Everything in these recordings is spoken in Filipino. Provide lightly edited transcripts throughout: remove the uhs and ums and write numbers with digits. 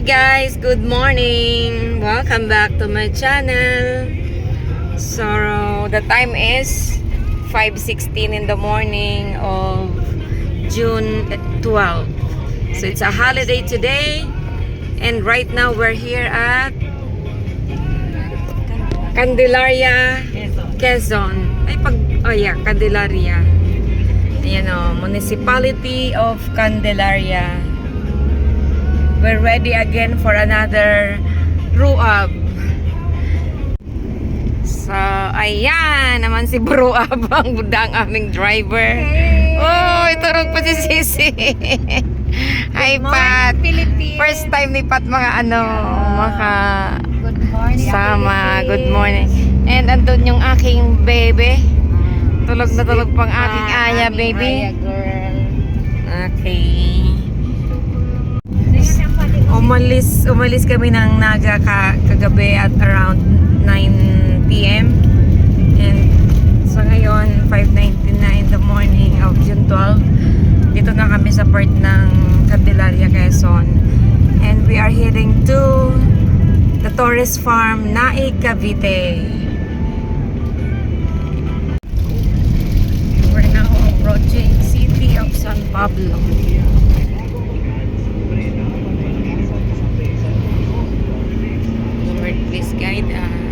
guys, good morning. Welcome back to my channel. So the time is 5:16 in the morning of June 12. So it's a holiday today, and right now we're here at Candelaria, Quezon. Candelaria. Ayan o, Municipality of Candelaria. We're ready again for another Bruab. So, ayan naman si Bruab ang aming driver. Hey! Oh, iturog pa si Sisi. Hi, Pat. First time ni Pat Good morning, sama. Philippines. Good morning. And andun yung aking baby. Tulog na tulog pang aking Aya, baby. Aya girl. Okay. Umalis kami ng Naga kagabi at around 9 p.m. And so ngayon 5:19 na in the morning of June 12. Dito na kami sa part ng Candelaria, Quezon. And we are heading to the Torres Farm, Naig, Cavite. We're now approaching city of San Pablo. Lord, please guide us.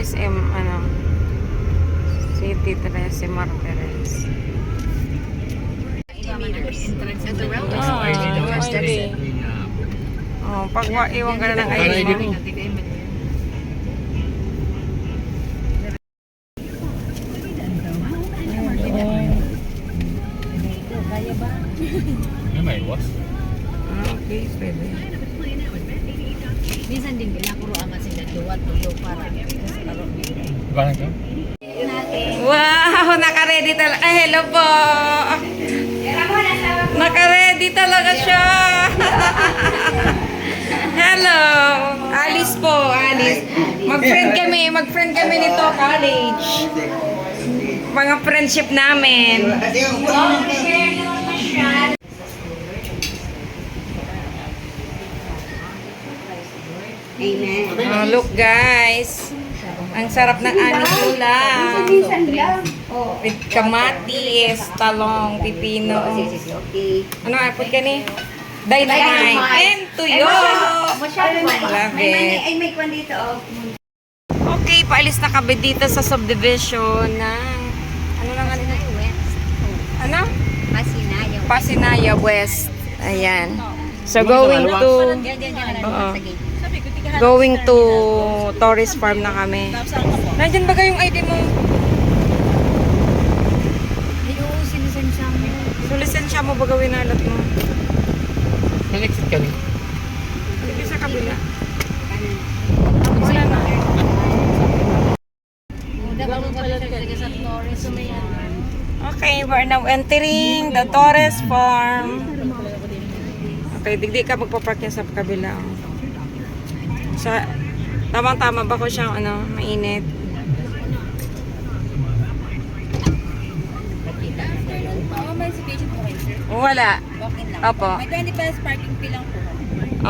SM, City Tres, Martires. Pag iwan ka na ng ID mo. May iwas? Okay, pwede. Minsan din ginakuro amat sila duwat tulo para sa laro nila. Bakit ka? Wow! Naka-ready talaga. Ay, hello po! Naka-ready talaga siya! Hello! Alice po, Alice. Mag-friend kami nito, college. Mga friendship namin. Amen. Oh, look guys. Ang sarap ng aming ulam. With kamatis, talong, pipino. Okay. Ano, apod ka ni? Dynamite. And tuyo. Love it. Ay, may kwan dito. Okay, paalis na kami dito sa subdivision ng ano lang ano? Ano? Pasinaya West. Ayan. So going to Torres Farm na kami. Nandiyan ba kayong ID mo? Sinisensya mo. So lisensya mo ba gawin nalat mo? May exit kami. Hindi sa kabila. Wala na. Okay, we're now entering the Torres Farm. Okay, digdi ka magpapark yan sa kabila. Sa tamang-tama ba ko siyang mainit? May situation po kayo, sir. Wala. Walk-in lang. Opo. May 20 pesos parking fee lang po.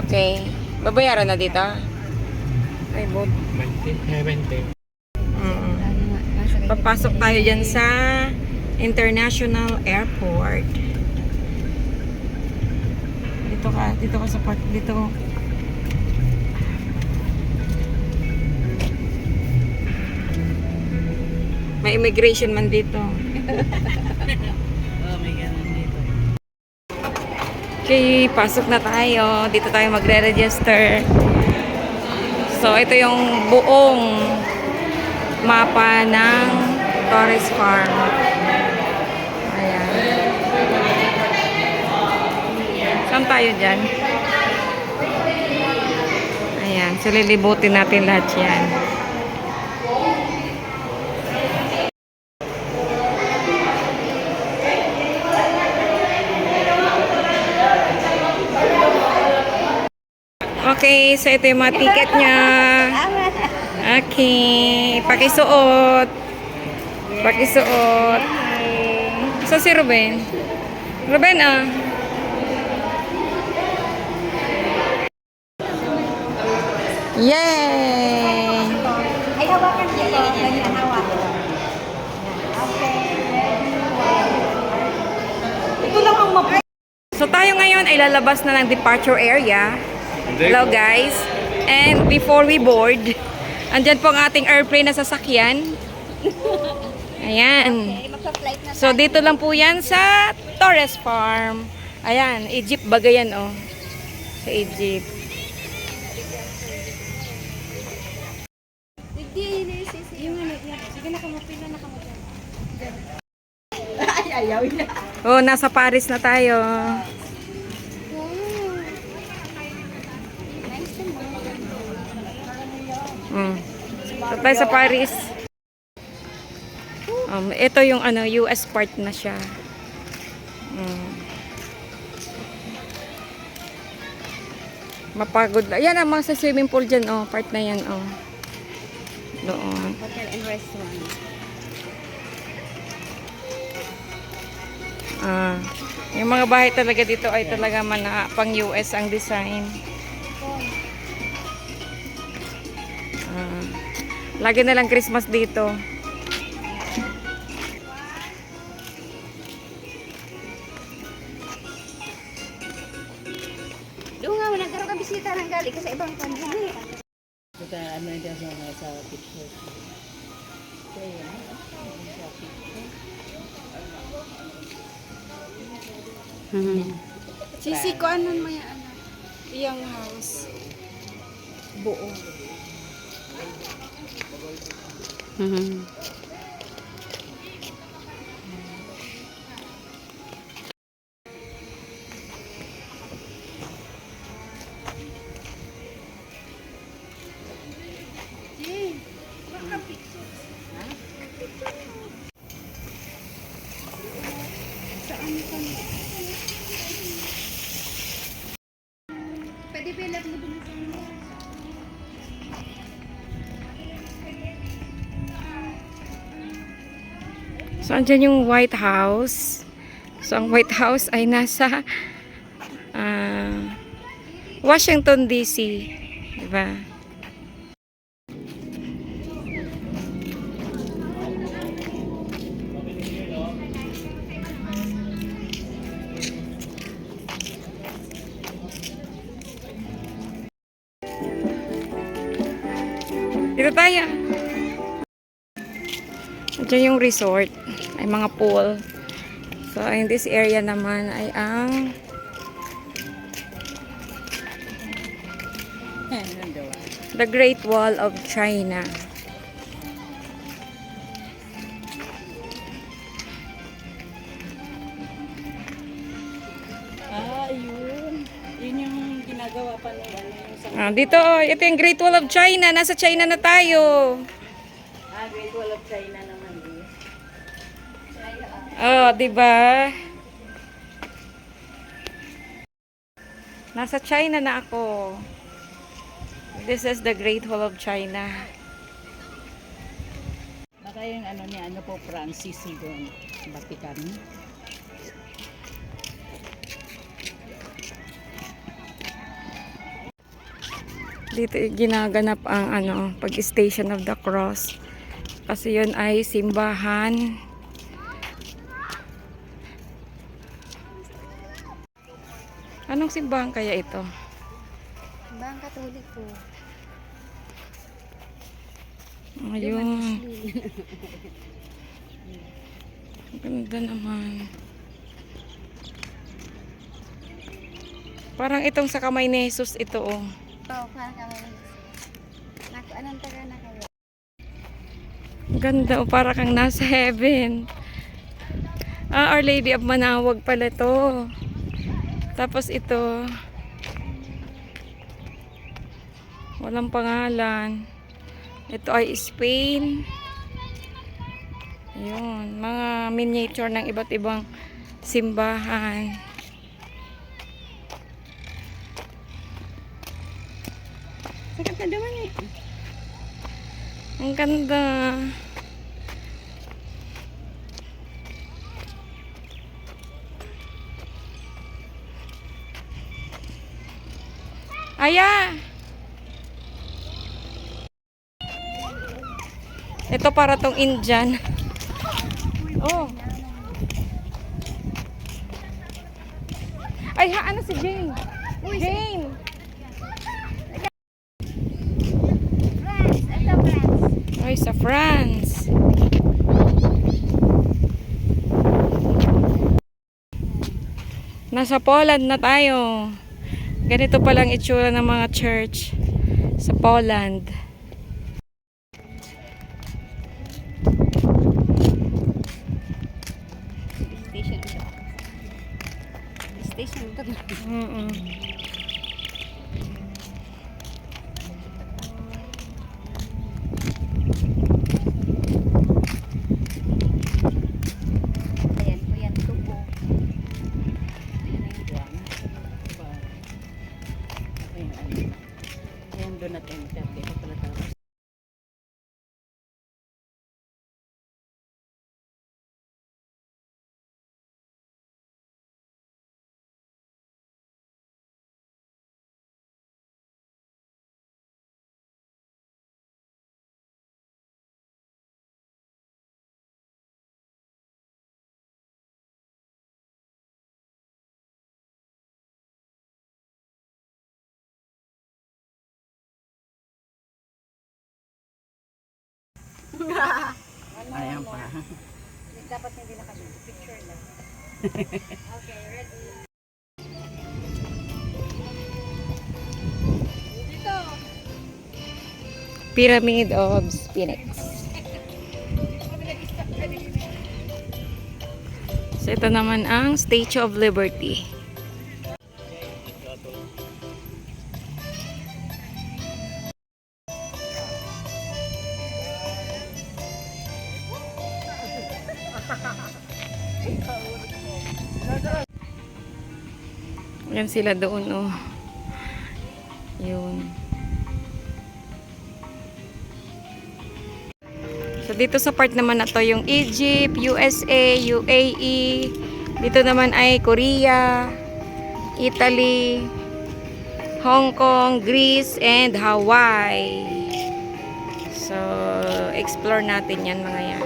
Okay. Babayaran na dito? Ay, bud. 20. Papasok tayo dyan sa International Airport. Dito ka sa park. Dito. May immigration man dito. Oh, may ganun dito. Okay, pasok na tayo. Dito tayo magre-register. So, ito yung buong mapa ng Torres Farm. Ayan. Saan tayo dyan? Ayan. So, lilibutin natin lahat yan. Okay, so ito yung mga ticket niya. Okay, pakisuot. Pakisuot. So si Ruben. Ruben ah. Yay! Ay, hawakan dito. Ganyan, hawak. Ito lang ang map. So tayo ngayon ay lalabas na ng departure area. Hello guys. And before we board, andyan po ang ating airplane na sasakyan. Ayan. Magpa-flight na. So dito lang po yan sa Torres Farm. Ayan, Egypt Bagayan oh. Sa Egypt. Sige na, kamapila na kamapila. Oh, nasa Paris na tayo. So tayo sa Paris. Ito yung ano, US part na siya. Mapagod lang. Yan ang mga sa swimming pool dyan, oh. Part na yan, oh. Doon. Hotel and restaurant. Yung mga bahay talaga dito ay talaga pang US ang design. Lagi na lang Christmas dito. Doon nga, nagkaroon ka bisita ng gali ka sa ibang kanila. Ito ano yung sa picture. Kaya, sa picture. Sisi ko anon mo yan. Iyang house. Buo. Pwede bilap mo dun sa inyo. So, andyan yung White House. So, ang White House ay nasa Washington, D.C. Diba? Dito tayo. Diyan yung resort. Ay mga pool. So, in this area naman ay ang the Great Wall of China. Yun. Yun yung ginagawa pa ng Dito, ito yung Great Wall of China. Nasa China na tayo. Great Wall of China naman din. Oh, di ba? Nasa China na ako. This is the Great Wall of China. Baka yung ano ni ano po Francis doon, Vatican. Dito ginaganap ang ano, pag-station of the cross. Kasi yun ay simbahan. Anong simbahan kaya ito? Bang Katolik po. Ayun. Ganda naman. Parang itong sa kamay ni Jesus ito oh. Oo, parang kami. Anong taga na kayo? Ganda oh, para kang nasa heaven. Our Lady of Manawag pala to. Tapos ito, walang pangalan. Ito ay Spain. Yun, mga miniature ng iba't ibang simbahan. Ang ganda naman eh. Ang ganda. Aya! Ito para tong Indian. Oh. Ay, ano si Jane? Jane! France! Ito, France! Ay, sa France. Nasa Poland na tayo. Ganito palang itsura ng mga church sa Poland. Station siya. Station ito. Ayan po yan, tubo. Ayan doon natin. Ito pala tapos. Ayan pa. Dapat hindi nakashoot. Picture lang. Okay, ready? Pyramid of Sphinx. So ito naman ang Statue of Liberty. Yan sila doon oh. Yun. So dito sa part naman na to yung Egypt, USA, UAE. Dito naman ay Korea, Italy, Hong Kong, Greece, and Hawaii. So explore natin yan mga yan.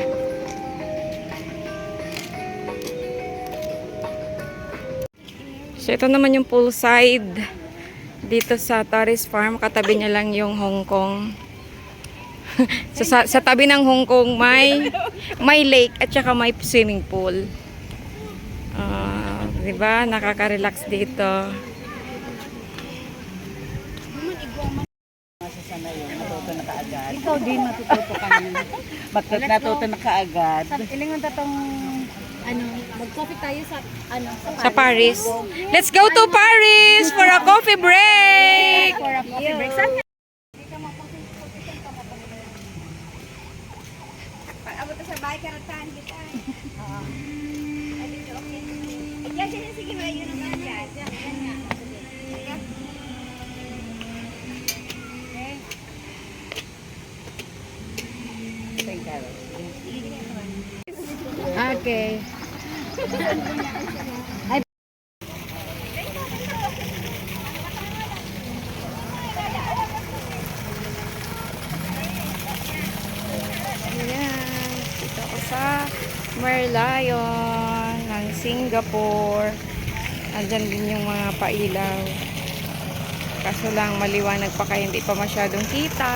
So ito naman yung poolside dito sa Torres Farm. Katabi niya lang yung Hong Kong. So, sa tabi ng Hong Kong may lake at saka may swimming pool. Diba? Nakaka-relax dito. Sana yun, matuto na kaagad. Ikaw din matututo ka na. Natuto na kaagad. Ilingon tatong mag-coffee tayo sa Sa Paris. Let's go to Paris for a coffee break! for a coffee break. Saan ka? Pag-abot sa bahay, karatahan kita. Oo. Diyan, sige ba? Yun naman dyan. Yan nga. Sige. Okay. Ayan. Dito ako sa Merlion ng Singapore. Andyan din yung mga pailaw. Kaso lang maliwanag pa kaya hindi pa masyadong kita.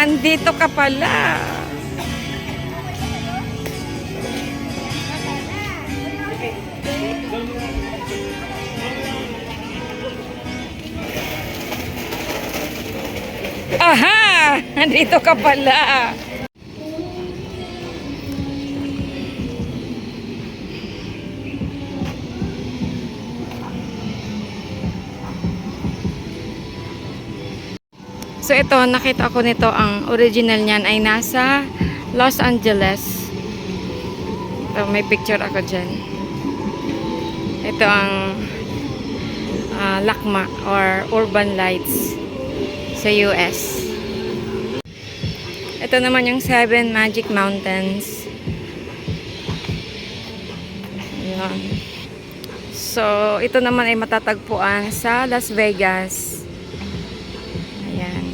Andito ka pala. Aha! Andito ka pala. So ito, nakita ko nito, ang original niyan ay nasa Los Angeles. Ito, may picture ako dyan. Ito ang LACMA or Urban Lights sa US. Ito naman yung 7 Magic Mountains. Ayan. So, ito naman ay matatagpuan sa Las Vegas. Ayan.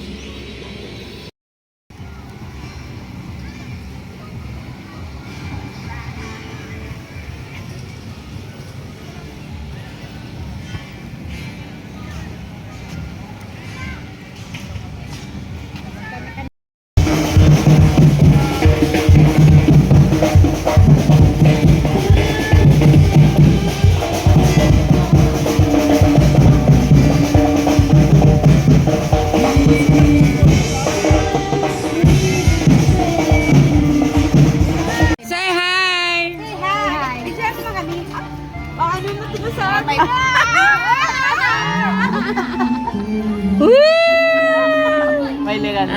Say hi! Hi! Diyan ka kami. Ano mo ito sa akin? May liran.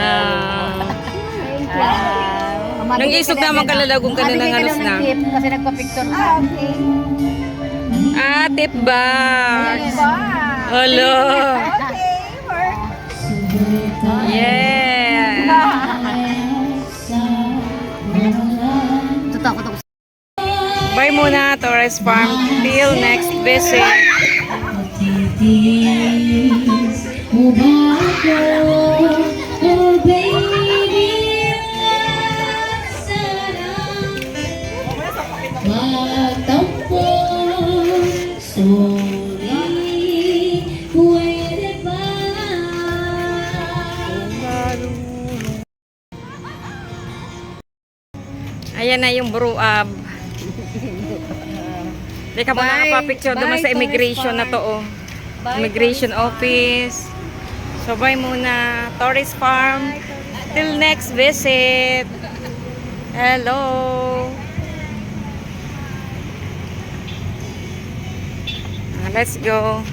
Nang isog naman kalalagong ka na ng halos na. Kasi nagpa-picture ka. Okay. Tip bag. Hello. Okay, work. Yeah. Tutakot ako. Bye muna, Torres Farm. Till next visit. Ayan na yung Bruab. Hindi ka muna nakapapicture naman sa immigration na to. Oh. Immigration office. So bye muna, Torres Farm. Till next visit. Hello. Let's go.